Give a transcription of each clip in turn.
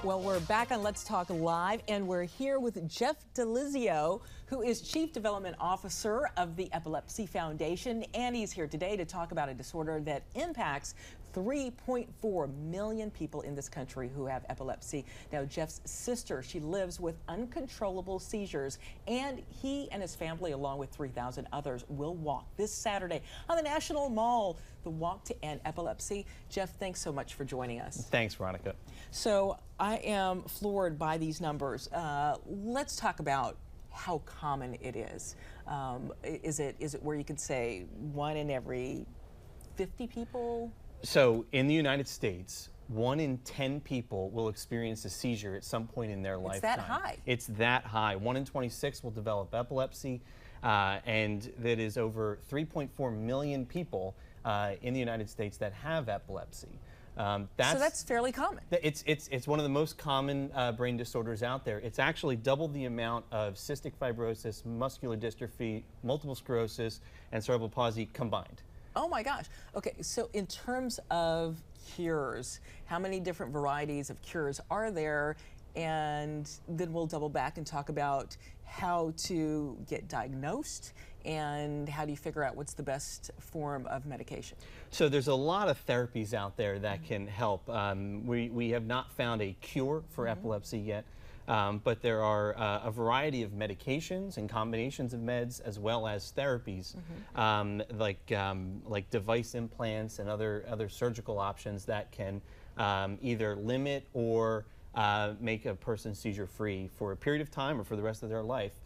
Well, we're back on Let's Talk Live, and we're here with Geoff Delizzio, who is Chief Development Officer of the Epilepsy Foundation, and he's here today to talk about a disorder that impacts 3.4 million people in this country who have epilepsy. Now, Geoff's sister, she lives with uncontrollable seizures, and he and his family, along with 3,000 others, will walk this Saturday on the National Mall, the Walk to End Epilepsy. Geoff, thanks so much for joining us. Thanks, Veronica. So I am floored by these numbers. Let's talk about how common it is. Is it where you could say 1 in every 50 people? So in the United States, 1 in 10 people will experience a seizure at some point in their lifetime. It's that high. It's that high. 1 in 26 will develop epilepsy, and that is over 3.4 million people in the United States that have epilepsy. So that's fairly common. It's one of the most common brain disorders out there. It's actually double the amount of cystic fibrosis, muscular dystrophy, multiple sclerosis, and cerebral palsy combined. Oh my gosh. Okay, so in terms of cures, how many different varieties of cures are there? And then we'll double back and talk about how to get diagnosed and how do you figure out what's the best form of medication. So there's a lot of therapies out there that can help. We have not found a cure for epilepsy yet. But there are a variety of medications and combinations of meds, as well as therapies, like device implants and other surgical options that can either limit or make a person seizure-free for a period of time or for the rest of their life.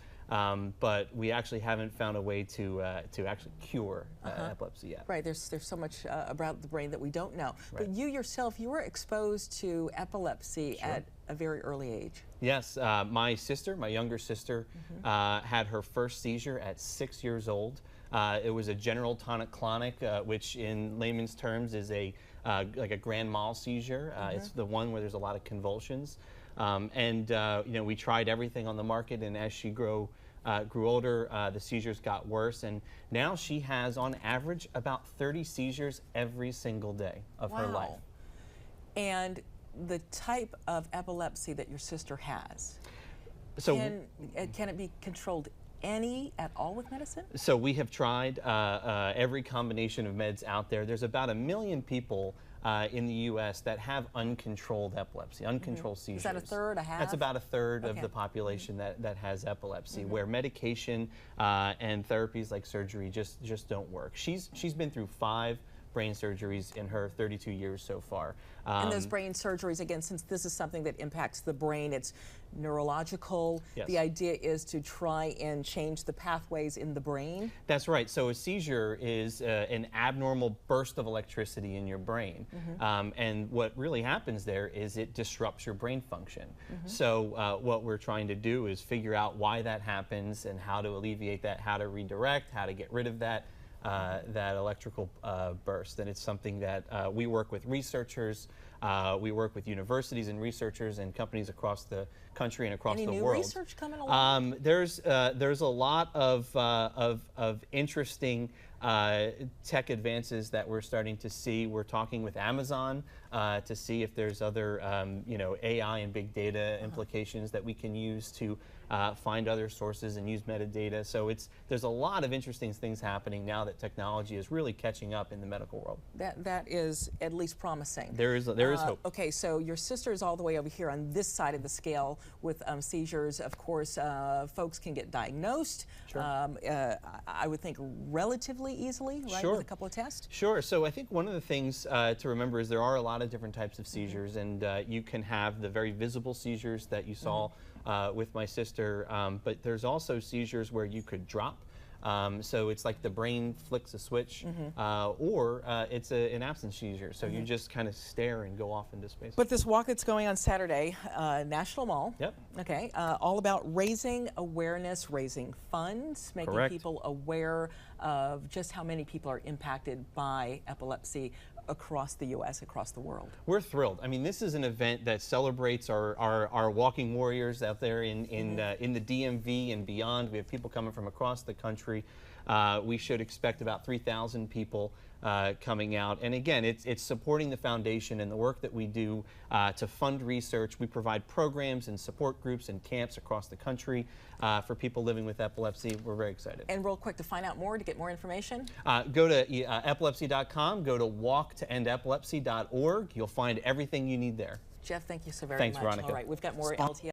But we actually haven't found a way to actually cure epilepsy yet. Right, there's so much about the brain that we don't know. Right. But you yourself, you were exposed to epilepsy at a very early age. Yes, my sister, my younger sister, had her first seizure at 6 years old. It was a general tonic-clonic, which in layman's terms is like a grand mal seizure. It's the one where there's a lot of convulsions. We tried everything on the market, and as she grew older, the seizures got worse, and now she has, on average, about 30 seizures every single day of her life. And the type of epilepsy that your sister has, so can it be controlled at all with medicine? So we have tried every combination of meds out there. There's about 1 million people in the U.S. that have uncontrolled epilepsy, uncontrolled seizures. Is that a third, a half? That's about a third of the population that has epilepsy, where medication and therapies like surgery just don't work. She's been through 5 brain surgeries in her 32 years so far. And those brain surgeries, again, since this is something that impacts the brain, it's neurological. Yes. The idea is to try and change the pathways in the brain. That's right. So a seizure is an abnormal burst of electricity in your brain. And what really happens there is it disrupts your brain function. So what we're trying to do is figure out why that happens and how to alleviate that, how to redirect, how to get rid of that electrical burst. And it's something that we work with researchers, we work with universities and researchers and companies across the country and across the world. Any new research coming along? There's a lot of interesting tech advances that we're starting to see. We're talking with Amazon to see if there's other AI and big data implications that we can use to find other sources and use metadata. So there's a lot of interesting things happening now that technology is really catching up in the medical world. That is at least promising. There is hope. Okay, so your sister is all the way over here on this side of the scale with seizures. Of course, folks can get diagnosed. Sure. I would think relatively easily, right? Sure. With a couple of tests. Sure. So I think one of the things to remember is there are a lot of different types of seizures, and you can have the very visible seizures that you saw with my sister, but there's also seizures where you could drop. So it's like the brain flicks a switch, or it's an absence seizure. So you just kind of stare and go off into space. But this walk that's going on Saturday, National Mall. Yep. Okay. All about raising awareness, raising funds, making people aware of just how many people are impacted by epilepsy across the U.S., across the world. We're thrilled. I mean, this is an event that celebrates our walking warriors out there in the DMV and beyond. We have people coming from across the country. We should expect about 3,000 people coming out. And again, it's supporting the foundation and the work that we do to fund research. We provide programs and support groups and camps across the country for people living with epilepsy. We're very excited. And real quick, to find out more, to get more information? Go to epilepsy.com, go to walktoendepilepsy.org. You'll find everything you need there. Jeff, thank you so very Thanks, much. Veronica. All right, we've got more LTI.